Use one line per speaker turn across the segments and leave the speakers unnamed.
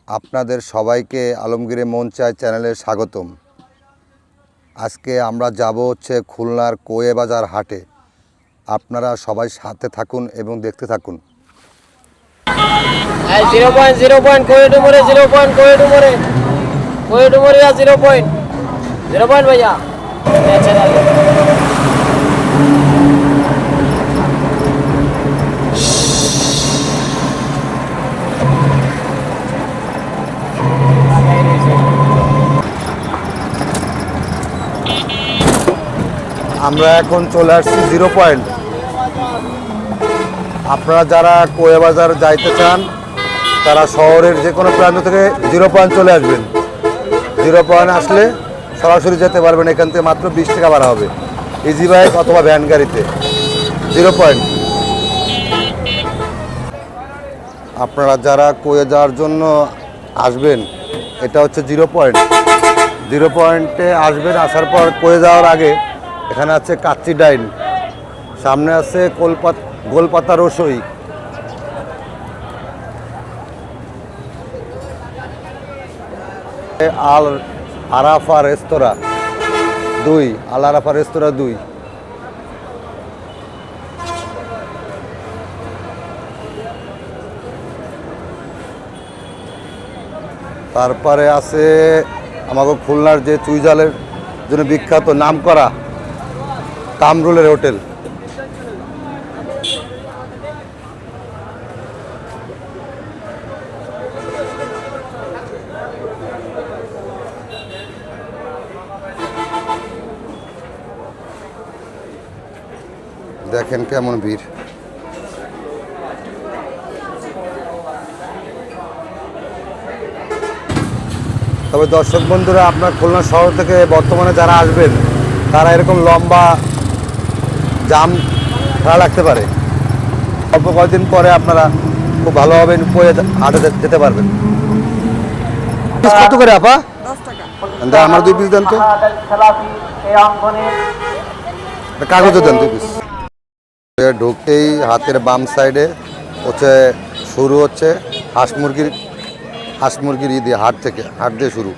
আপনাদের সবাইকে আলমগীর মন চায় চ্যানেলে স্বাগতম। আজকে আমরা যাব হচ্ছে খুলনার কোয়ে বাজার হাটে। আপনারা সবাই সাথে থাকুন এবং দেখতে থাকুন।
0 point Koi ডুমরে 0 point Koi ডুমরে 0 point ভাইয়া।
আমরা এখন চলে আসছি 0 পয়েন্ট। আপনারা যারা কোয়ে বাজার যাইতে চান তারা শহরের যে কোনো প্রান্ত থেকে 0 পয়েন্ট চলে আসবেন। 0 পয়েন্ট আসলে সরাসরি যেতে পারবেন। এখান থেকে মাত্র 20 টাকা ভাড়া হবে, ইজি বাইক অথবা ভ্যান গাড়িতে। 0 পয়েন্ট। আপনারা যারা কোয়ে যাওয়ার জন্য আসবেন, এটা হচ্ছে 0 পয়েন্ট। 0 পয়েন্টে আসবেন, আসার পর কোয়ে যাওয়ার আগে এখানে আছে কাচ্চি ডাইন, সামনে আছে গোলপাতা রসই, আল আরাফা রেস্তোরাঁ 2, আল আরাফা রেস্তোরাঁ 2। তারপরে আছে আমাকে খুলনার যে চুইঝালের জন্য বিখ্যাত নামকরা কামরুলের হোটেল। দেখেন কেমন ভিড়। তবে দর্শক বন্ধুরা, আপনার খুলনা শহর থেকে বর্তমানে যারা আসবেন তারা এরকম লম্বা জাম ভাড়া লাগতে পারে। অল্প কয়েকদিন পরে আপনারা খুব ভালোভাবে হাটে যেতে পারবেন। কত করে আপা?
10 টাকা।
আমার 2 পিস দেন তো, কাগজও দেন 2 পিস। ঢুকতেই হাতের বাম সাইডে হচ্ছে শুরু হচ্ছে হাঁস মুরগির দিয়ে হাট দিয়ে শুরু।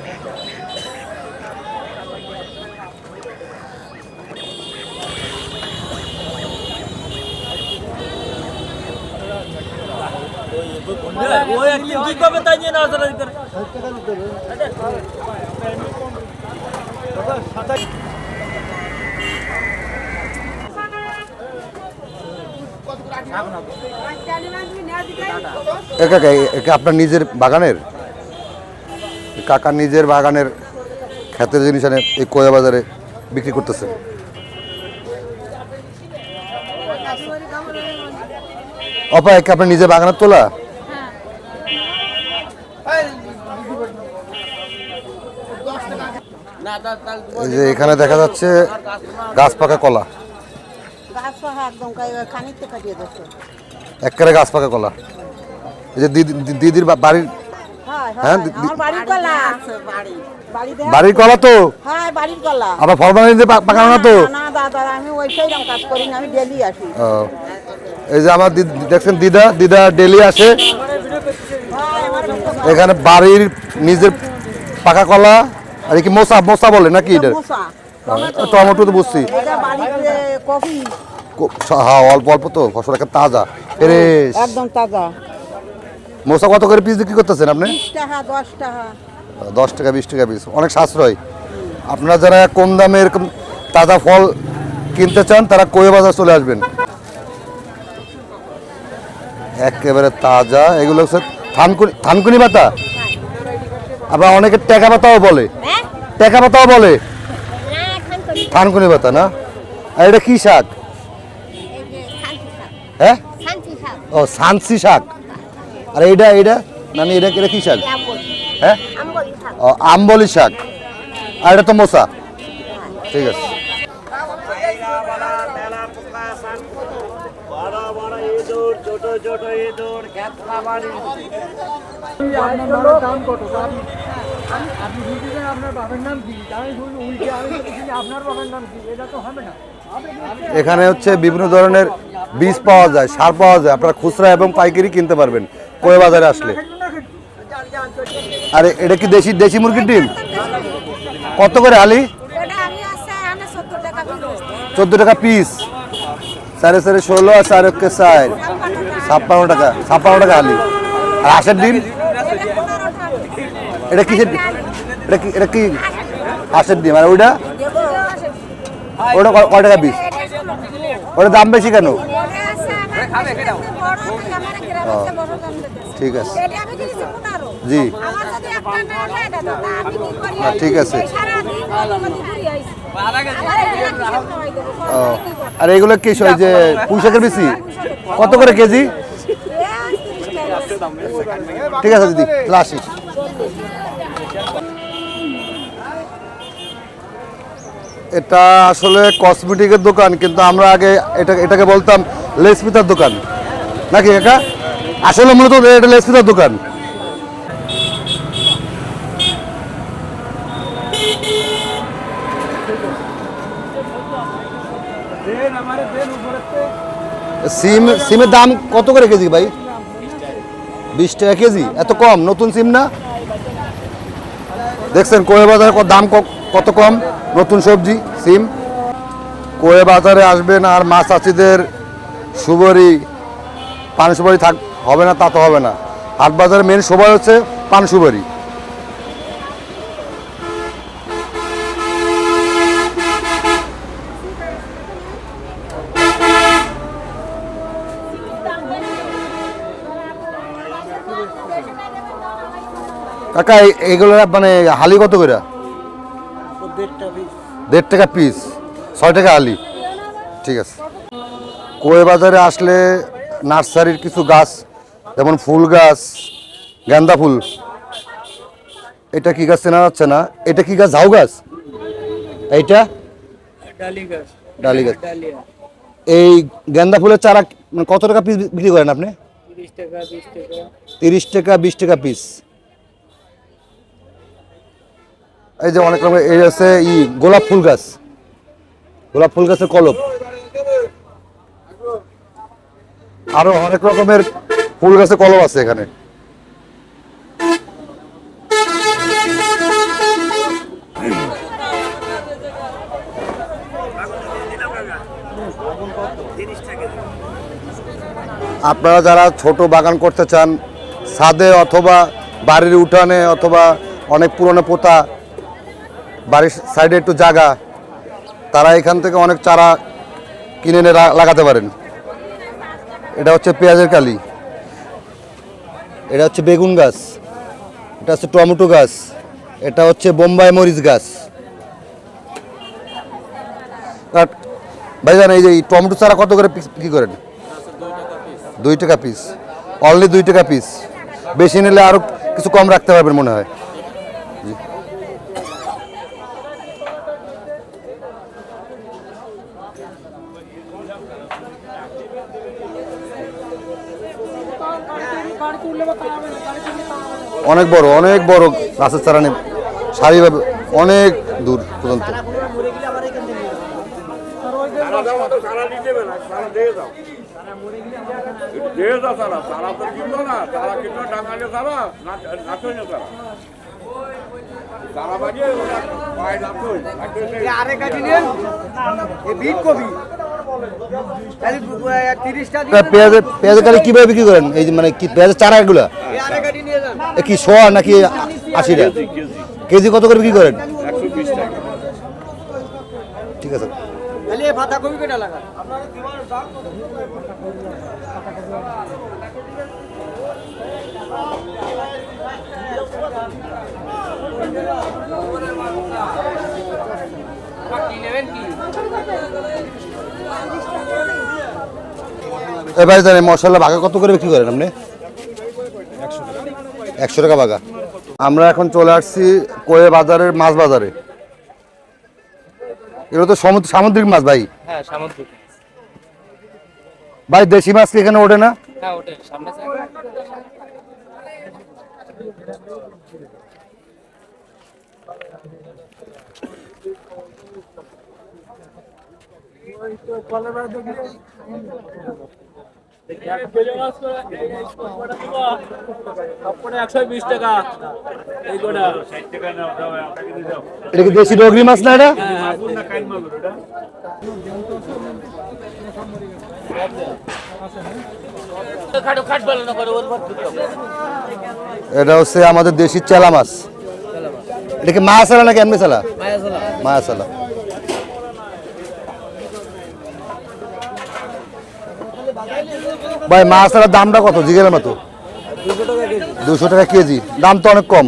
আপনার নিজের বাগানের, কাকার নিজের বাগানের ক্ষেতের জিনিস এনে এই কোয়া বাজারে বিক্রি করতেছেন। অপা একে আপনার নিজের বাগানের তোলা? এই যে এখানে দেখা যাচ্ছে গাছ পাকা কলা, একেবারে গাছ পাকা কলা। এই যে দিদির বাড়ির, হ্যাঁ বাড়ির কলা তো, আবার ফরমালিন পাকানো না তো? এই যে আমার দেখছেন দিদা ডেলি আসে এখানে। বাড়ির নিজের পাকা কলা, আর কি মোসা বলে নাকি এটা? টমেটো তো বুঝছি, হ্যাঁ অল্প অল্প তো, ফসল তাজা ফ্রেশ
একদম তাজা।
মোসা কত করে পিস বিক্রি করতেছেন আপনি?
20 টাকা 10 টাকা।
10 টাকা 20 টাকা পিস, অনেক সাশ্রয়। আপনারা যারা কম দামে এরকম তাজা ফল কিনতে চান তারা কোয়ে বাজার চলে আসবেন। একেবারে তাজা। এগুলো হচ্ছে থানকুনি পাতা, আবার অনেকে টেকা পাতাও বলে। টেকা পাতাও বলে, থানকুনি পাতা না? আর এটা কি শাক? হ্যাঁ, ও সানসি শাক। আর এইটা নানি এটা কি শাক? হ্যাঁ, ও আম্বলি শাক। আর এটা তো মোসা। ঠিক আছে। এখানে হচ্ছে বিভিন্ন ধরনের বীজ পাওয়া যায়, সার পাওয়া যায়। আপনারা খুচরা এবং পাইকারি কিনতে পারবেন কোয়ে বাজারে আসলে। আরে এটা কি দেশি দেশি মুরগির ডিম? কত করে হালি?
এটা আমি আছে এখানে 70 টাকা পিস।
14 টাকা পিস। 4 4 16 আর 4 কে 4 56 টাকা। 56 টাকা হালি। আর হাঁসের ডিম? এটা কিসের? এটা কি হাঁসের ডিম? আর ওইটা ওটা কয় টাকা পিস? ওটার দাম বেশি কেন? ঠিক আছে জি ঠিক আছে। ও আর এগুলো কি ওই যে পুঁইশাকের বেশি কত করে কেজি? ঠিক আছে দিদি আসি। এটা আসলে কসমেটিকের দোকান, কিন্তু আমরা আগে এটাকে বলতাম লেসপিতার দোকান নাকি কাকা? আসলে মূলত এটা লেসপিতার দোকান। সিমের দাম কত করে কেজি ভাই? 20 টাকা কেজি। এত কম? নতুন সিম না? দেখছেন কোয়ে বাজারে দাম কত কম নতুন সবজি সিম। কোয়ে বাজারে আসবেন আর মাছ চাষিদের সুবরি পান সুপারি হবে না তা তো হবে না। হাট বাজারে মেন সবাই হচ্ছে পান সুপারি। কাকা এইগুলো মানে হালি কত করে? 1.5 টাকা পিস। 6 টাকা হালি। ঠিক আছে। কোয়ে বাজারে আসলে নার্সারির কিছু গাছ যেমন ফুল গাছ, গেন্দা ফুল, এটা কি গাছ চেনা যাচ্ছে না? এটা কি গাছ? ঝাউ গাছ? এইটা ডালি গাছ। এই গেন্দা ফুলের চারা কত টাকা পিস বিক্রি করেন আপনি? 30 টাকা 20 টাকা পিস। এই যে অনেক রকমের এই আছে গোলাপ ফুল গাছ, গোলাপ ফুল গাছের কলপ, আরো অনেক রকমের ফুল গাছের কলম আছে এখানে। আপনারা যারা ছোট বাগান করতে চান ছাদে অথবা বাড়ির উঠানে অথবা অনেক পুরনো পোতা বাড়ির সাইডে একটু জায়গা, তারা এখান থেকে অনেক চারা কিনে এনে লাগাতে পারেন। এটা হচ্ছে পেঁয়াজের কালি, এটা হচ্ছে বেগুন গাছ, এটা হচ্ছে টমেটো গাছ, এটা হচ্ছে বোম্বাই মরিচ গাছ। ভাইজান এই যে টমেটো চারা কত করে কি করেন? 2 টাকা পিস। অনলি 2 টাকা পিস। বেশি নিলে আরো কিছু কম রাখতে পারবেন মনে হয়। অনেক বড় গাছের চারা নেই সারিভাবে অনেক দূর পর্যন্ত। পেঁয়াজের কালি কিভাবে বিক্রি করেন? এই যে মানে কি পেঁয়াজের চারা এগুলা কি 100 নাকি 80 টাকা কেজি? কত করে বিক্রি করেন? 120 টাকা। ঠিক আছে। এবার জানেন মশলা বাগা কত করে বিক্রি করেন আপনি? 100 টাকা বাগা। আমরা এখন চলে আসছি কোয়ে বাজারের মাছ বাজারে। এগুলো তো সামুদ্রিক মাছ ভাই।
হ্যাঁ সামুদ্রিক
ভাই। দেশি মাছ কি এখানে ওঠে না?
হ্যাঁ ওঠে সামনে।
এটা কি দেশি ডগরি মাছ না এটা? এটা হচ্ছে আমাদের দেশি চেলা মাছ। এটা কি মাছ চালা নাকি এমনি চালা? মায়া চালা। ভাই মাছ চালার দামটা কত জিগের মতো? 200 টাকা কেজি। দাম তো অনেক কম।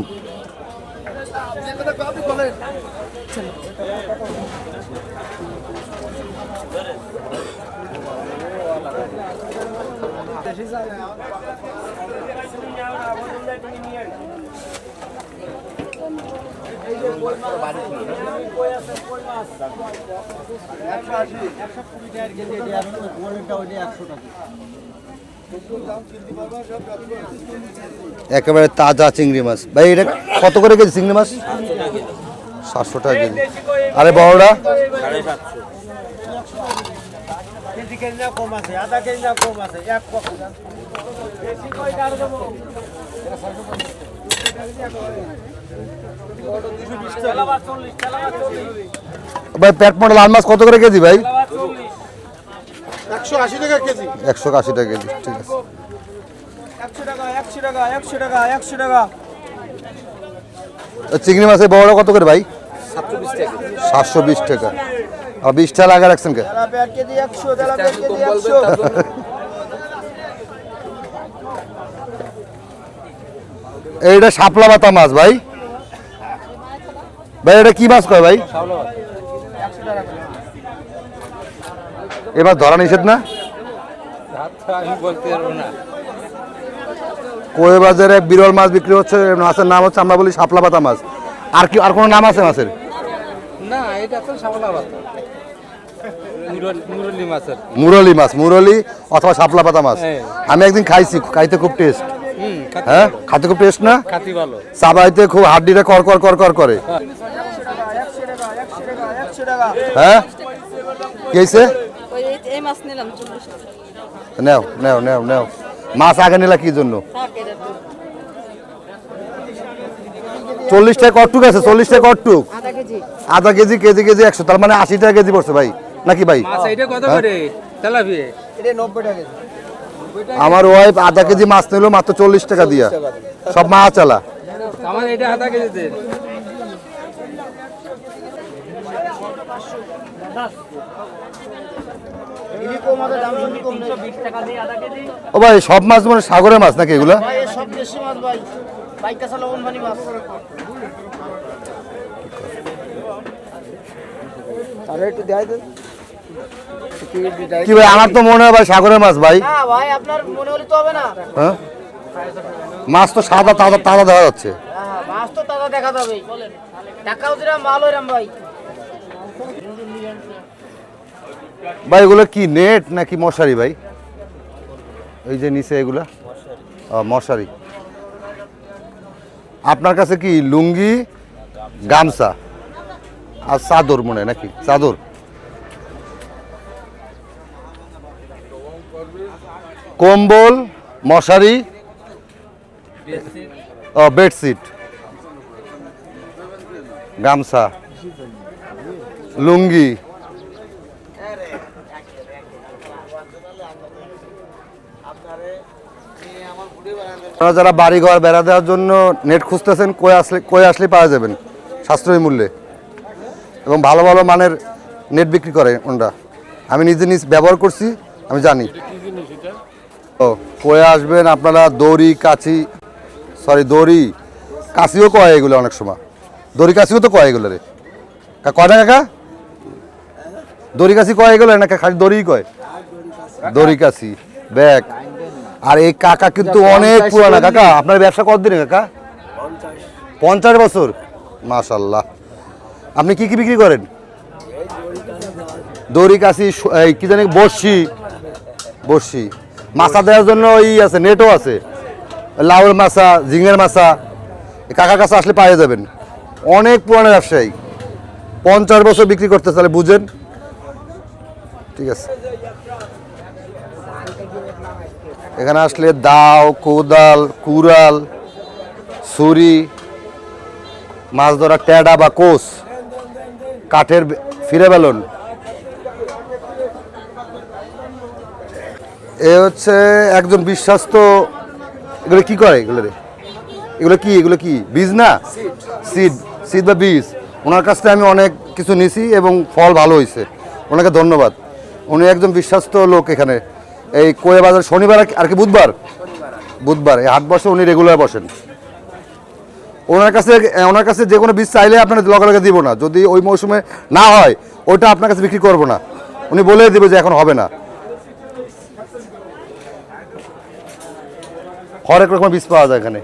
একেবারে তাজা চিংড়ি মাছ। ভাই এটা কত করে কেজি চিংড়ি মাছ? 700 টাকা কেজি। আরে বড়টা? ভাই পেট মোটা লাল মাছ কত করে কেজি ভাই?
180 টাকা কেজি।
180 টাকা কেজি, ঠিক আছে।
100 টাকা 100 টাকা 100 টাকা 100 টাকা।
চিংড়ি মাছের বড় কত করে ভাই? 720 টাকা। আর 20 টাকা লাগা রাখছেন কে?
তেলা পেঁয়াজ কেজি 100, তেলা পেঁয়াজ কেজি 100।
এইটা শাপলা পাতা মাছ ভাই। ভাই এটা কি মাছ কয় ভাই? এবার ধরা নিষেধ না? কোয়ে বাজারে এক বিরল মাছ বিক্রি হচ্ছে, মাছের নাম হচ্ছে আমরা বলি শাপলা পাতা মাছ। আর কি আর কোনো নাম আছে মাছের?
না, এটা তো শাপলা পাতা। মুরলি মাছের।
মুরলি মাছ, মুরলি অথবা শাপলা পাতা মাছ। আমি একদিন খাইছি, খাইতে খুব টেস্ট। হ্যাঁ, খাইতে খুব টেস্ট না?
খাতি ভালো।
চাবাইতে খুব হাড্ডিটা কর কর কর কর করে।
100 টাকা।
হ্যাঁ কি হয়েছে?
ওই এই মাছ নিলাম 40 টাকা।
নেও নেও নেও নেও। মাছ আগে নিলা কি জন্য? 40 টাকা কটুক আছে? 40 টাকা কটুক?
আধা কেজি।
আধা কেজি, কেজি কেজি 100, তার মানে 80 টাকা কেজি পড়ছে ভাই নাকি ভাই?
আচ্ছা, এটা কত করে তেলাপিয়া?
এটা 90 টাকা কেজি।
আমার ওয়াইফ আধা কেজি মাছ নিল মাত্র 40 টাকা দিয়া। সব মাছ চালা।
আমার এটা আধা কেজি দেন।
ইনি কম আছে, দাম শুনি কম নেই।
ও ভাই সব মাছ মানে সাগরের মাছ নাকি এগুলা?
ভাই সব দেশি মাছ ভাই। বাইকা চালা ওনভানি মাছ। আরে একটু দেয় দেন।
কি ভাই আমার তো মনে হয় ভাই সাগরের মাছ ভাই।
না ভাই, আপনার মনে হলে তো হবে না।
হ্যাঁ মাছ তো সাদা তাজা তাজা দেখা যাচ্ছে।
হ্যাঁ, মাছ তো তাজা দেখা যাবে। টাকাও যেরাম মাল ওইরাম ভাই।
ভাই এগুলো কি নেট নাকি মশারি ভাই? এই যে নিচে এগুলা মশারি। আপনার কাছে কি লুঙ্গি, গামছা আর চাদর মনে হয় নাকি? চাদর, কম্বল, মশারি, বেডশিট, গামছা, লুঙ্গি। আপনারা যারা বাড়িঘর বেড়া দেওয়ার জন্য নেট খুঁজতেছেন, কই আসলে পাওয়া যাবেন সাশ্রয়ী মূল্যে এবং ভালো ভালো মানের নেট বিক্রি করে ওনারা। আমি নিজে ব্যবহার করছি, আমি জানি। ও কয়ে আসবেন আপনারা। দড়ি, কাঁচি, দড়ি কাঁচিও কয় এগুলো অনেক সময়। দড়ি কাঁচিও তো কয় এগুলো রে। কয় না কাকা? দড়ি কাঁচি কয় এগুলো না খালি দড়িই কয়? দড়ি কাঁচি, ব্যাগ। আর এই কাকা কিন্তু অনেক পুরানা। কাকা আপনার ব্যবসা কতদিনে কাকা? 50 বছর। মাশাআল্লাহ। আপনি কি কি বিক্রি করেন? দড়ি কাঁচি, এই কি জানি বড়শি, বড়শি মাছা দেওয়ার জন্য ওই আছে, নেটও আছে, লাউর মাছা, ঝিঙের মাছা। কাকার কাছে আসলে পাওয়া যাবেন। অনেক পুরানো ব্যবসায়ী, 50 বছর বিক্রি করতে চাইলে বুঝেন। ঠিক আছে। এখানে আসলে দাও, কোদাল, কুড়াল, ছুরি, মাছ ধরা ট্যাডা বা কোস, কাঠের ফিরে বেলুন, এ হচ্ছে একজন বিশ্বস্ত। এগুলো কি করে এগুলো কি বীজ না? সিড বা বীজ। ওনার কাছ থেকে আমি অনেক কিছু নিছি এবং ফল ভালো হয়েছে, ওনাকে ধন্যবাদ। উনি একজন বিশ্বস্ত লোক। এখানে এই কোয়ে বাজার শনিবার আর কি বুধবার এই হাট বসে, উনি রেগুলার বসেন। ওনার কাছে যে কোনো বীজ চাইলে আপনার লগে লগে দিব না, যদি ওই মৌসুমে না হয় ওইটা আপনার কাছে বিক্রি করবো না, উনি বলে দেবে যে এখন হবে না। হরেক রকমের বীজ পাওয়া যায় এখানে।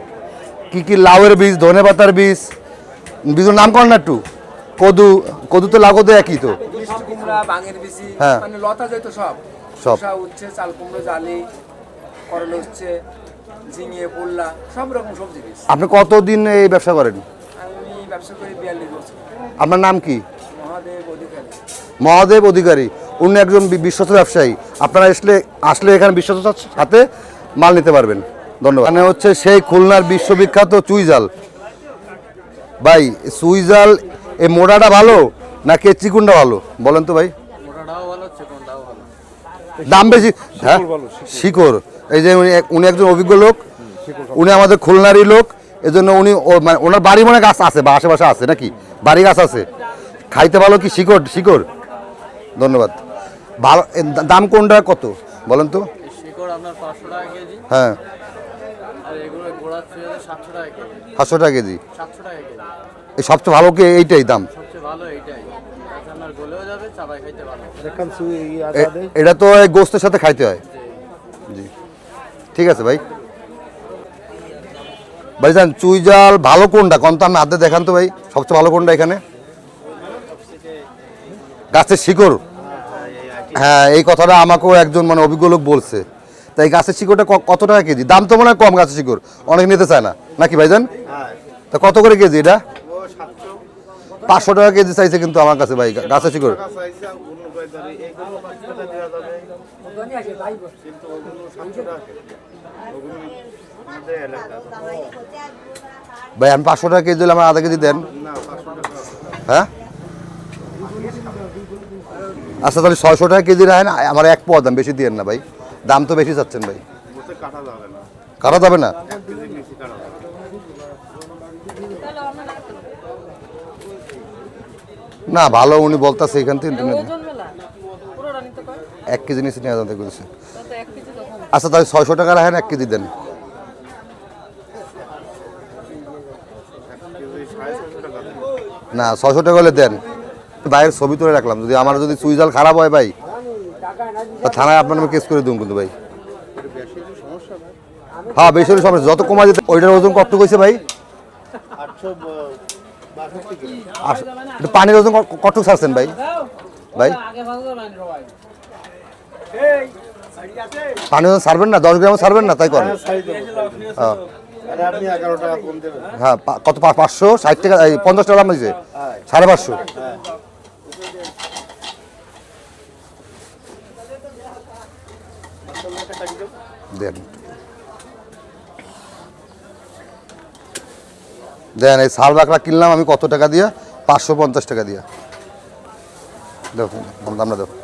কি লাউয়ের বীজ, ধনে পাতার বীজ, বীজের নাম করেন না একটু? কদু তো লাউ কদু একই তো।
মিষ্টি কুমড়া, বাঙের বিচি,
হ্যাঁ।
মানে লতা যেত সব।
সব।
শসা উচ্ছে, চাল কুমড়ো, জালি, করলা উচ্ছে, ঝিঙে, পোল্লা, সব রকম সবজি বীজ।
আপনি কতদিন এই ব্যবসা করেন?
আমি ব্যবসা করি 42 বছর।
আপনার নাম কি?
মহাদেব অধিকারী।
মহাদেব অধিকারী। উনি একজন বিশ্বস্ত ব্যবসায়ী। আপনারা আসলে এখানে বিশ্বস্ততার সাথে মাল নিতে পারবেন। ধন্যবাদ। এখানে হচ্ছে সেই খুলনার বিশ্ববিখ্যাত চুইজাল। ভাই চুইজাল এই মোড়াটা ভালো নাকি চিকুনটা ভালো বলেন তো ভাই? দাম বেশি? হ্যাঁ, শিকড়। এই যে উনি একজন অভিজ্ঞ লোক, উনি আমাদের খুলনারই লোক, এজন্য উনি মানে ওনার বাড়ি মনে গাছ আছে বা আশেপাশে আছে নাকি? বাড়ি গাছ আছে। খাইতে ভালো কি শিকড়? ধন্যবাদ। ভালো দাম কোনটা কত বলেন তো?
শিকড় আপনার 500 টাকা কেজি,
হ্যাঁ,
আর এগুলো গোড়া 700 টাকা কেজি।
700 টাকা কেজি।
700 টাকা কেজি
এই সবচেয়ে ভালো কি এইটাই দাম?
সবচেয়ে ভালো এইটাই, আপনার গলেও যাবে, চাবাই খাইতে ভালো।
এটা তো এই গোস্তের সাথে খাইতে হয়। জি, ঠিক আছে ভাই। ভাইজান চুইজাল ভালো কোনটা কোন তো আমি হাতে দেখান তো ভাই, সবচেয়ে ভালো কোনটা এখানে? গাছের শিকড়। হ্যাঁ, এই কথাটা আমাকেও একজন মানে অভিজ্ঞ লোক বলছে। তাই গাছের শিকড়টা কত টাকা কেজি? দাম তো মনে হয় কম গাছের শিকড়, অনেক নিতে চায় না নাকি ভাইজান? তা কত করে কেজি এটা? 500 টাকা কেজি চাইছে কিন্তু আমার কাছে ভাই গাছের শিকড়। ভাই আমি 500 টাকা কেজি দিলে আমার আধা কেজি দেন। হ্যাঁ, আচ্ছা তাহলে 600 টাকা কেজি রাখেন, আমার এক পোয়া দাম, বেশি দিয়েন না ভাই, দাম তো বেশি চাচ্ছেন ভাই। কাটা যাবে না? না ভালো উনি বলতেছে এখান থেকে
ওজন মেলা পুরোটা নিতে কয়
1 কেজি নিচে নিয়ে যেতে করেছে।
তাতে 1 কেজি তো কম।
আচ্ছা তাহলে 600 টাকা রাখেন, 1 কেজি দেন। না 600 টাকা হলে দেন, বাইরের ছবি তুলে রাখলাম, যদি আমার যদি চুইজাল খারাপ হয় ভাই তা থানায় আপনার নামে কেস করে দিন কিন্তু ভাই। হ্যাঁ বেশি হলে সমস্যা, যত কমা যেতে। ওইটার ওজন কত কইছে ভাই? একটু পানির ওজন কত ছাড়ছেন ভাই? পানির ওজন ছাড়বেন না? 10 গ্রামও ছাড়বেন না? তাই করেন। হ্যাঁ হ্যাঁ, কত? 560 টাকা, 50 টাকা দাম দিয়েছে, 550। দেন এই শাল বাকড়া কিনলাম আমি কত টাকা দিয়া? 550 টাকা দিয়া। দেখুন দামটা দেখো।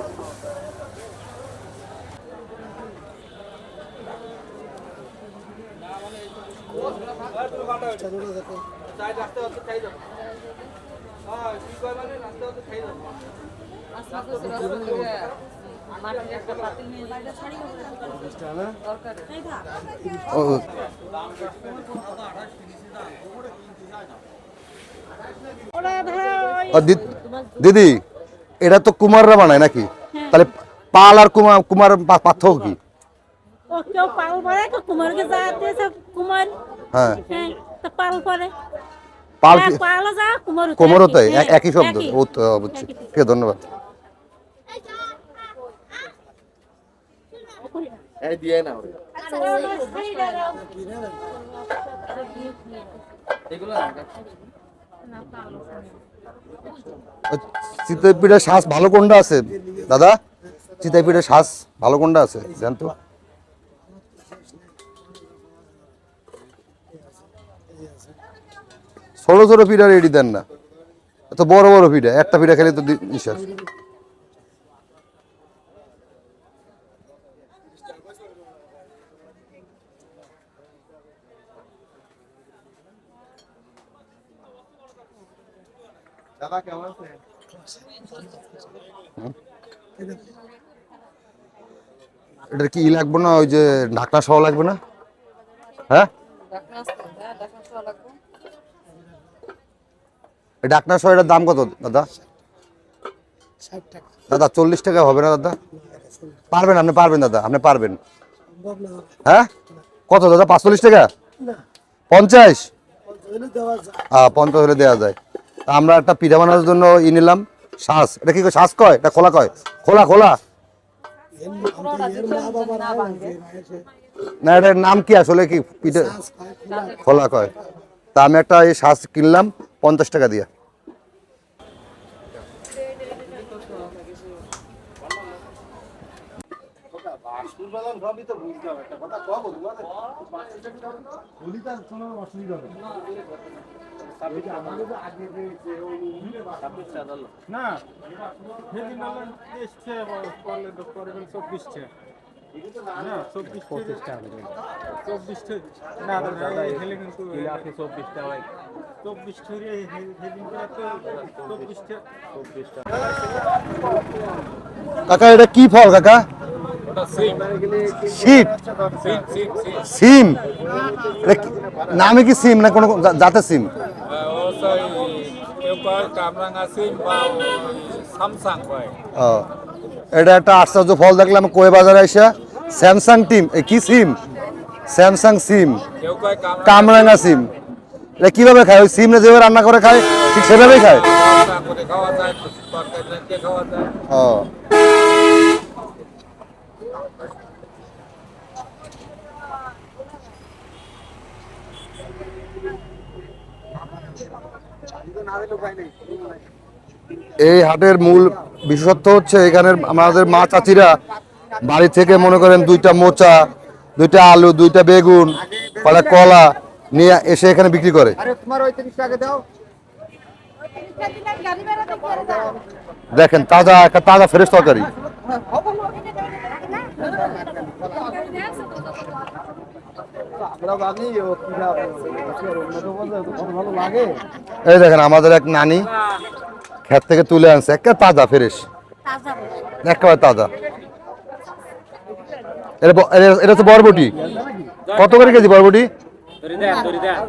মাটির একটা পাতিল নিয়ে বাইরে ছাড়ি দরকার।
দিদি এটা তো কুমাররা বানায় নাকি? তাহলে পাল আর কুমার পার্থক্য কি?
ও কেউ পাল পরে তো কুমারকে যাতে সব কুমার
হ্যাঁ,
হ্যাঁ তো পাল পরে
পাল
হ্যাঁ,
কি
পাল যা কুমার
কোমরও তাই
হ্যাঁ,
একই শব্দ?
একই।
ও তো বুঝছি, ঠিক আছে ধন্যবাদ।
আচ্ছা, ওটা শাড়িটা দাও।
চিতই পিঠের শ্বাস ভালো কোনটা আছে দাদা? চিতই পিঠের শ্বাস ভালো কোনটা আছে জান তো? ছোট ছোট পিঠা রেডি দেন না, এত বড় বড় পিঠা, একটা পিঠা খেলে তো নিঃশ্বাস। এটা কি লাগবে না, ওই যে ঢাকনা সহ লাগবে না? হ্যাঁ, এই ঢাকনা সহ এটার দাম কত দাদা?
60 টাকা।
দাদা 40 টাকা হবে না দাদা? পারবেন আপনি, পারবেন দাদা, আপনি পারবেন? হ্যাঁ, কত দাদা? 45 টাকা? 50? 50 হলে দেওয়া যায়। আমরা একটা পিঠা বানানোর জন্য নিলাম শ্বাস। এটা কি শ্বাস কয়? এটা খোলা কয়? খোলা খোলা না, এটার নাম কি আসলে? কি পিঠা খোলা কয়? তা আমি একটা এই শ্বাস কিনলাম 50 টাকা দিয়ে।
না সেদিন আমার এসছে করলে তো করবেন 24 না 24 টাকা 24 না দাদা এখানে কিন্তু আপনি 24 টাকা ভাই 24 টাকা সেদিন করে তো 24 টাকা।
কাকা এটা কি ফল কাকা? শীত সিম? নামে কি সিম না কোনো জাতের সিম? ও, এটা একটা আশ্চর্য ফল দেখলাম কোয়ে বাজারে এসে। স্যামসাং টিম, কি সিম? স্যামসাং সিম, কামরাঙ্গা সিম। এটা কিভাবে খায়? ওই সিম যেভাবে রান্না করে খায় ঠিক সেভাবেই খায়? ও, এই হাটের মূল বিশেষত্ব হচ্ছে এখানের আমাদের মা চাচিরা বাড়ি থেকে মনে করেন 2টা মোচা, 2টা আলু, 2টা বেগুন, কলা কলা নিয়ে এসে এখানে বিক্রি করে। দেখেন তাজা, একটা তাজা ফ্রেশ তরকারি। এই দেখেন আমাদের এক নানি ক্ষেত থেকে তুলে আনছে, একেবারে তাজা ফ্রেশ, একেবারে তাজা। এটা হচ্ছে বরবটি। কত করে কেজি বরবটি?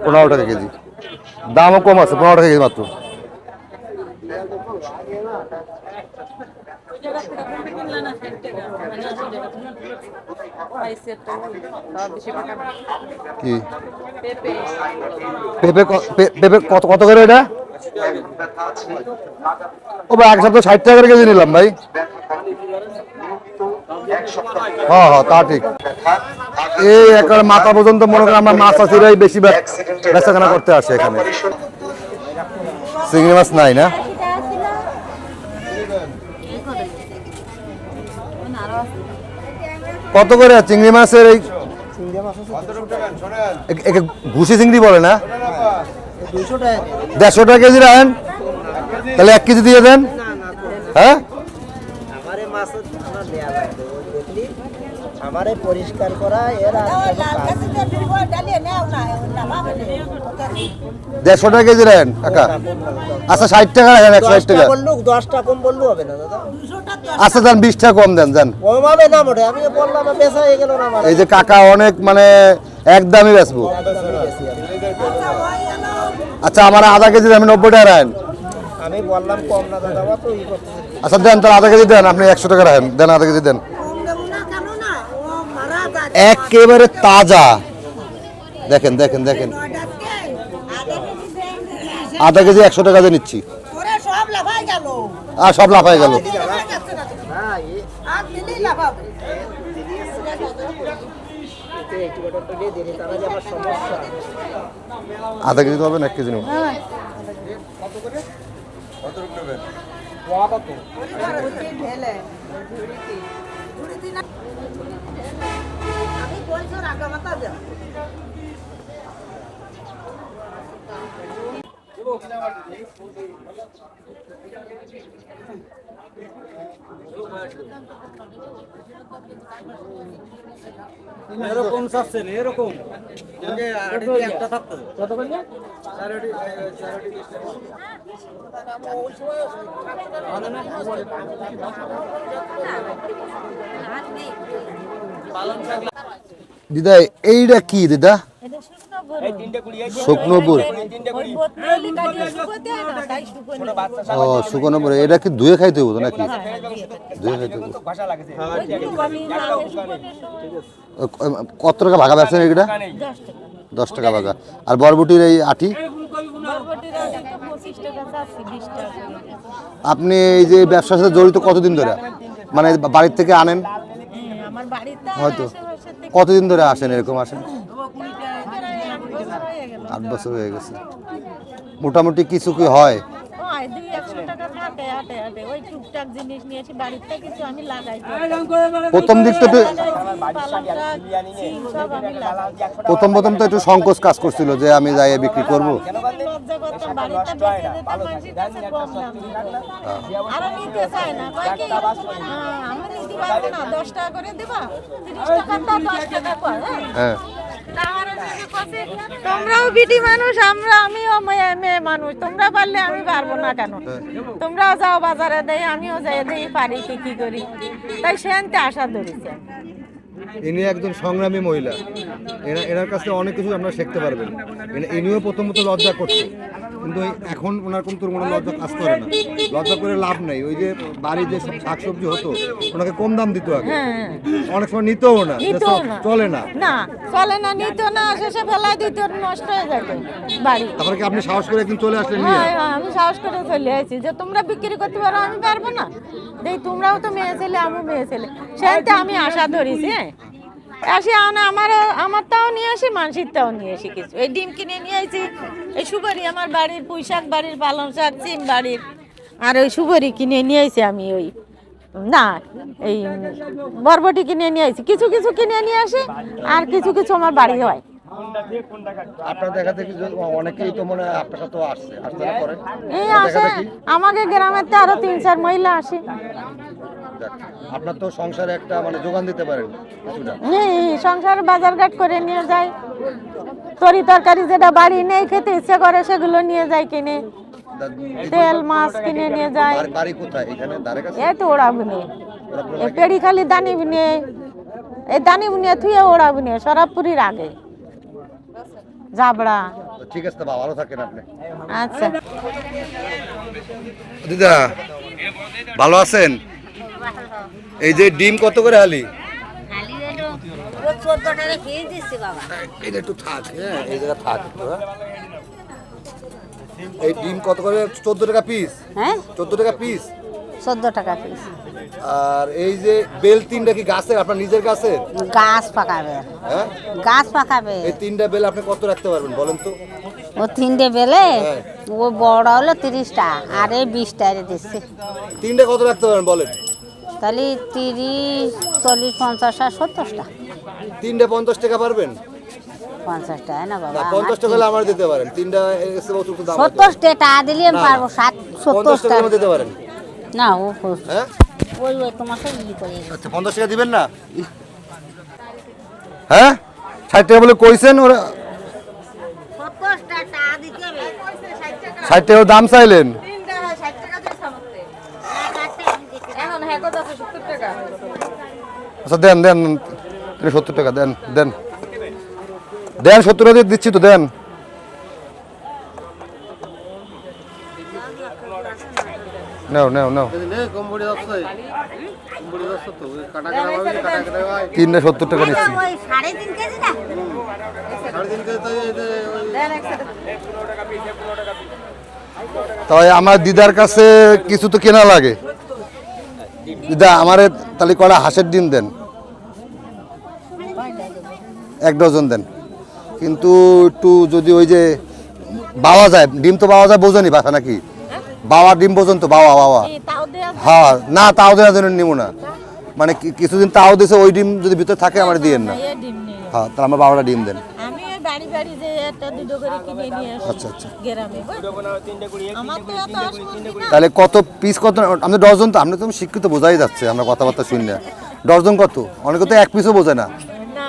15 টাকা কেজি। দামও কম আছে, 15 টাকা কেজি মাত্র। কি পেঁপে? পেঁপে কত করে এটা? ও ভাই, এক সপ্তাহ 60 টাকা করে কেজি নিলাম ভাই। হ্যাঁ হ্যাঁ, তা ঠিক। এই একেবারে মাথা পর্যন্ত মনে করেন আমরা মাছ চাষিরাই বেশি বেচাকেনা করতে আসে এখানে। চিংড়ি মাছ নাই না? কত করে চিংড়ি মাছের? এই ঘুষি চিংড়ি বলে না? 150 টাকা কেজি রাখেন, তাহলে 1 কেজি দিয়ে দেন। হ্যাঁ,
আমারে পরিষ্কার করা এর
150 টাকা কেজি রাখেন কাকা। আচ্ছা 60 টাকা রাখেন, 160 টাকা।
10টা কম বললেও হবে না দাদা।
আচ্ছা দেন 20 টাকা কম দেন। দেন,
কম হবে না মোটে, আমি বললাম বেচা হয়ে গেল না আমার।
এই যে কাকা অনেক মানে একদমই বেচবো। আচ্ছা আমার আধা কেজি আমি 90 টাকা রাখেন।
আমি বললাম কম না দাদা, তো ই করতেছে।
আচ্ছা দেন তাহলে আধা কেজি দেন, আপনি 100 টাকা রাখেন। দেন আধা কেজি দেন, একেবারে তাজা। দেখেন দেখেন দেখেন, আধা কেজি 100 টাকা দিয়ে নিচ্ছি। আর সব লাফাই গেল। আধা কেজি তো হবে না, 1 কেজি নেব।
এরকম চাচ্ছেন এরকম একটা থাকতো কত বললে
দিদা এইটা কি দিদা?
এটা শুকনো বড়।
শুকনো বুড়।
ওই বোতলে কাটিয়ে শুকোতে হয় না, তাই শুকোনো।
ও শুকনো বুড়, এটা কি ধুয়ে খাইতে হতো নাকি? ধুয়ে খাইতে হতো। কত টাকা ভাগা বেচছেন এটা? 10 টাকা ভাগা। আর বরবটির এই আটি?
বরবটির আটি তো 25 টাকা চাচ্ছি, 20 টাকা করে।
আপনি এই যে ব্যবসার সাথে জড়িত কতদিন ধরে? মানে বাড়ির থেকে আনেন?
আমার বাড়িতে
হয়তো।
আশেপাশে থেকে
কতদিন ধরে আসেন এরকম আসেন? 8
8 বছর হয়ে গেল।
বছর হয়ে গেছে। মোটামুটি কিছু কি হয়?
হয় 200-100 টাকা থাকে হাটে হাটে। ওই টুকটাক জিনিস নিয়ে এসে বাড়িতে কিছু আমি লাগাই দিই।
প্রথম দিক তো একটু-
পালং শাক, সিম সব আমি লাগাই।
প্রথম তো একটু সংকোচ কাজ করছিল যে আমি যাই বিক্রি করব।
লজ্জা করতাম, বাড়িতে বেঁচে যেতাম, মানুষের কাছে কম দাম দিত। আরো নিতে চায় না, কয় কি, আমি নিতে পারবো না, 10 টাকা করে দিবা, 30 টাকা দাও, 10 টাকা কর,
হ্যাঁ
তোমরাও বিটি মানুষ, আমিও মেয়ে মানুষ, তোমরা পারলে আমি পারবো না কেন? তোমরাও যাও বাজারে দেই, আমিও যাই দেই, পারি কি করি, তাই সেনতে আশা ধরেছে।
ইনি একজন সংগ্রামী মহিলা, এনার কাছে অনেক কিছু আপনারা শিখতে পারবেন। ইনিও প্রথমত লজ্জা করতো, কিন্তু এখন ওনার কোনো লজ্জা কাজ করে না। লজ্জা করে লাভ নেই। ওই যে বাড়ি যে শাকসবজি হতো ওনাকে কম দাম দিত আগে, অনেক সময় নিতও না, চলে না,
না চলে না, নিত না, শেষে ফেলাই দিত, নষ্ট হয়ে যেত বাড়ি।
তারপরে কি আপনি সাহস করে একদিন চলে আসলেন নিয়ে?
হ্যাঁ, আমি সাহস করে চলে আসছি যে তোমরা বিক্রি করতে পারো, আমি পারবো না, দেই তোমরাও তো মেয়ে ছেলে, আমিও মেয়ে ছেলে, সেটা আমি আশা ধরেছি। আসি আমারটাও নিয়ে আসি, মানসিকটাও নিয়ে আসি কিছু। এই ডিম কিনে নিয়ে আসি, এই সুপারি আমার বাড়ির, পুঁই শাক বাড়ির, পালং শাক, সিম বাড়ির, আর ওই সুপারি কিনে নিয়ে আসি আমি, ওই না এই বরবটি কিনে নিয়ে আসি, কিছু কিছু কিনে নিয়ে আসি, আর কিছু কিছু আমার বাড়ি হয়।
আপনার দেখা দেখি অনেকেই তো মনে হয় আপনার সাথে আসছে, আসতে না করেন?
এই আসে আমাকে গ্রামের তো আরো 3-4 মহিলা আসে।
আপনার তো সংসারে একটা মানে যোগান দিতে পারেন কিছুটা।
সংসার বাজারঘাট করে নিয়ে যায়, তরি তরকারি যেটা বাড়ি নেই খেতে ইচ্ছে করে সেগুলো নিয়ে যায় কিনে, তেল মাছ কিনে নিয়ে যায়।
বাড়ি কোথায়? এখানে ধারে কাছে?
এই তো ওড়াবুনে, এই পেড়ি খালি দানিবুনে, এই দানিবুনে থুয়ে ওড়াবুনে, সরাবপুরির আগে জাবড়া।
ঠিক আছে, বাবা ভালো থাকেন আপনি।
আচ্ছা
দিদা ভালো আছেন? এই যে ডিম কত করে হালি? এটা একটু থাক, হ্যাঁ এই জায়গা থাক একটু, হ্যাঁ। এই ডিম কত করে? 14 টাকা পিস?
হ্যাঁ
14 টাকা পিস।
14 টাকা পিস।
আর এই যে বেল তিনটা কি গাছের, আপনার নিজের গাছের?
গাছ পাকাবে,
হ্যাঁ
গাছ পাকাবে।
এই তিনটা বেল আপনি কত রাখতে পারবেন বলেন তো?
ও 3টে বেলে
হ্যাঁ।
ও বড় হলো 30টা, আর এই 20টা দিচ্ছে,
তিনটা কত রাখতে পারবেন বলেন?
তাহলে 30, 40, 50 আর 70টা।
তিনটা 50 টাকা পারবেন?
50 টাকা না বাবা,
না 50 টাকা হলে আমার দিতে পারেন। তিনটা এসে অতিরিক্ত দাম আছে।
70 টাকা দিলে আমি
না,
পারবো,
50
70
টাকা
টাকা
দিতে পারেন।
না। ও
হ্যাঁ
ওই তোমাকে ই করে
আচ্ছা 50 টাকা দিবেন না? হ্যাঁ 60 টাকা বলে কইছেন, ওরা
70 টাকা দিতে হবে।
60 টাকা দাম চাইলেন। আচ্ছা দেন 70 টাকা দেন 70 টাকা দিচ্ছি তো, দেন। নাও 3টা 70 টাকা নিচ্ছি।
ওই 3.5 কেজি না,
তাই আমার দিদার কাছে কিছু তো কেনা লাগে। দিদা আমারে তাহলে কটা হাঁসের ডিম দেন, 1 ডজন দেন। কিন্তু একটু যদি ওই যে বাওয়া যায়, ডিম তো পাওয়া যায়, বোঝেনি বাসা নাকি? বাবা ডিম বোঝেন তো? বাবা
তাও দেয়া
হ্যাঁ, না তাও দেওয়ার জন্য নিব না, মানে কিছুদিন তাও দিছে, ওই ডিম যদি ভিতরে থাকে আমার দিয়েন না।
ডিম নেই,
হ্যাঁ তাহলে আমার বাবাটা ডিম দেন।
আমি ওই বাড়ি বাড়ি বাড়ি যে একটা দুটো করে কিনে নিয়ে আসি
আচ্ছা আচ্ছা
গ্রামে আমার তো এত অসুবিধা না
তাহলে কত পিস কত আমাদের ডজন তো আপনি তো শিক্ষিত বোঝাই যাচ্ছে আমরা কথাবার্তা শুনি না ডজন কত অনেকে তো এক পিসও বোঝে না
না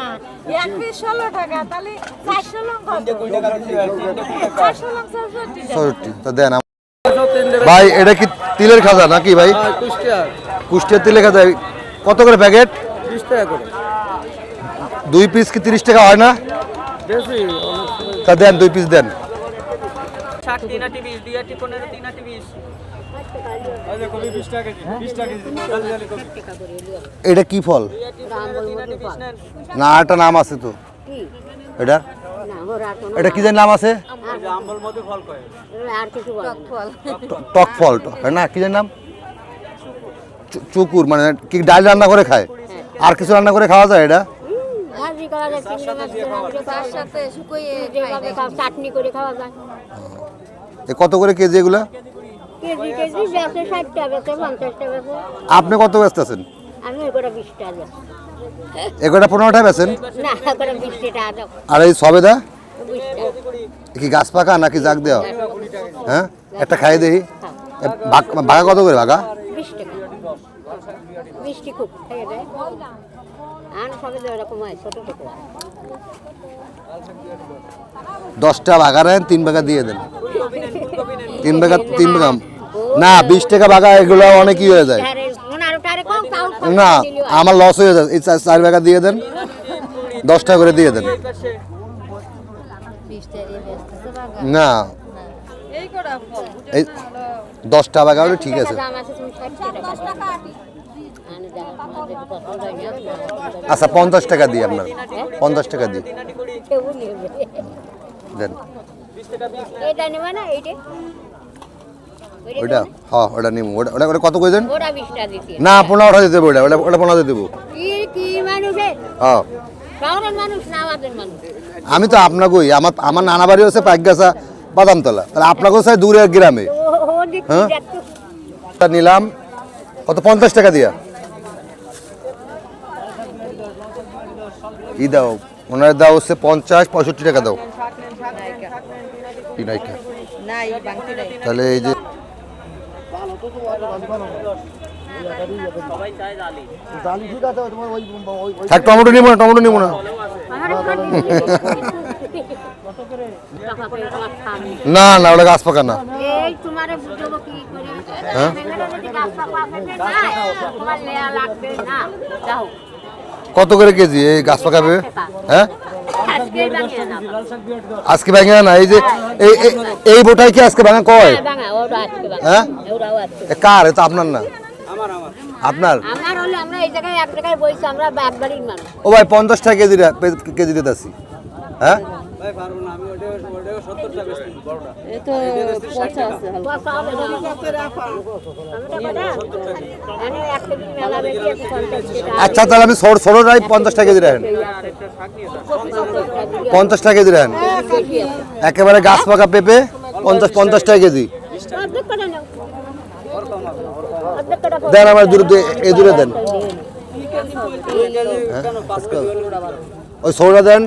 এক পিস 16 টাকা তাহলে 400 লং কত 400 লং 64 টাকা
তো দেন ভাই এটা কি তিলের খাজা নাকি ভাই কুষ্টিয়ার তিলের খাজা কত করে প্যাকেট
20 টাকা করে
2 পিস কি 30 টাকা হয় না
বেশি
তা দেন 2 পিস দেন
শাক 3 আটি 20 2 আটি 15 3 আটি 20 আরে কবি 20 টাকা কেজি 20 টাকা কেজি জলদি জলদি কবি
এটা কি ফল না একটা নাম আছে তো এটা এটা কি যেন নাম আছে
আম্বল মধু ফল কয়
টক ফল না কি যেন নাম চুকুর মানে কি ডাল রান্না করে খায় আর কিছু রান্না করে খাওয়া যায় এটা
ভাজি করা যায় চিংড়ি মাছ তার সাথে শুকিয়ে যেভাবে চাটনি করে খাওয়া যায়
এ কত করে কেজি এগুলা
কেজি কেজি বেচে 60 টাকা বেচে 50 টাকা বেচে
আপনি কত ব্যস্ত আছেন
আমি ওটা 20 টাকা বেচি।
এগুলা 15 টাকা বেচেন
না ওটা 20 টাকা দাও
আর এই সবেদা
20 টাকা
কি গাছ পাকা নাকি জাগ দেওয়া হ্যাঁ একটা খাই দেখি বাঘা কত করে বাঘা
20 টাকা মিষ্টি খুব খাইয়ে দেয় আর সবে এরকম হয় ছোট ছোট
10টা বাঘা নেন 3 বাঘা দিয়ে দেন 3 বাঘা না 20 টাকা বাঘা এগুলো অনেকই হয়ে যায়
ওনার টারে কম চাউল
না আমার লস হয়ে যায় এই 4 বাঘা দিয়ে দেন 10 টাকা করে দিয়ে দেন
20 টাকা দিয়ে বেচতেছে বাবা
না এই 10টা বাঘা হলে ঠিক আছে
দাম আছে তুমি 60 টাকা 10 টাকা আনে যা আমাদের পছন্দ হয় না
আচ্ছা 50 টাকা দিই আপনার 50 টাকা দিই
কেউ নেবে
দেন
এটা নেবে না এইটা
ওইটা হ্যাঁ ওটা নিব ওটা ওটা কত করে দেন
ওটা 20 টাকা দিতে
না 15 দিতে দেবো ওটা ওটা 15 দিয়ে দেবো
কি মানুষে
হ্যাঁ
শহরের মানুষ না আমাদের মানুষ
আমি তো আপনাকেই আমার নানা বাড়ি হচ্ছে পাইকগাছা বাদামতলা তাহলে আপনাকেও চাই দূরের গ্রামে
ও দিক
হ্যাঁ?
দেখতো
তা নিলাম কত 50 টাকা দিয়া ই দাও ওনার দাও হচ্ছে 50-65 টাকা দাও কি নাইকা তাহলে এই যে থাক টমেটো নিব না টমেটো নিব না না না ওটা গাছ পাকা না
এই তোমারে বুঝবো কি করে
হ্যাঁ?
এখানে যদি গাছ পাকা আছে না তোমার লেয়া লাগবে না যাও
কত করে কেজি এই গাছ পাকা পেঁপে হ্যাঁ
আজকে বানিয়ে না
আজকে ভাঙা না এই যে এই বোটাই কি আজকে ভাঙা কয়
বাঙা ওটা আজকে বাঙা
হ্যাঁ
ওরাও আজকে
এ কার এটা আপনার না আপনার
আমার হলে আমরা এই জায়গায় এক জায়গায় বইছি আমরা বাগবাড়ির মানুষ
ও ভাই 50 টাকা কেজি দিতেছি হ্যাঁ আচ্ছা তাহলে আমি ছোট রাই 50 টাকা কেজি রাখেন 50 টাকা কেজি রাখেন একেবারে গাছ পাকা পেঁপে 50 টাকা কেজি দেন আমার দূরে এই দূরে দেন ওই সৌরা দেন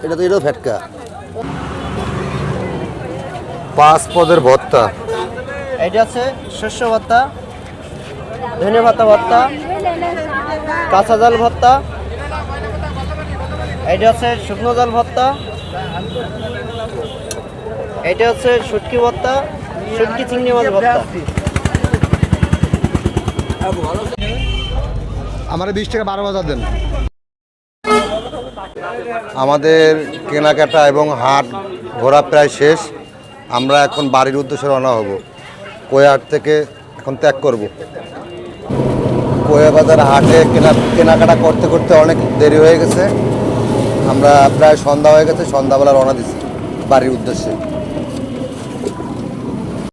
এটা তো এটাও ফেটকা 5 পদের ভর্তা
এটা আছে শস্য ভর্তা ধনে পাতা ভর্তা কাঁচা জাল ভর্তা এটা আছে শুকনো জাল ভর্তা এটা হচ্ছে শুটকি ভর্তা শুটকি চিংড়ি মাছ ভর্তা
আমার 20 টাকা 12 বাজার দেন আমাদের কেনাকাটা এবং হাট ঘোরা প্রায় শেষ আমরা এখন বাড়ির উদ্দেশ্যে রওনা হব কোয়াহাট থেকে এখন ত্যাগ করব কোয়া বাজার হাটে কেনাকাটা করতে করতে অনেক দেরি হয়ে গেছে আমরা প্রায় সন্ধ্যা হয়ে গেছে সন্ধ্যাবেলা রওনা দিচ্ছি বাড়ির উদ্দেশ্যে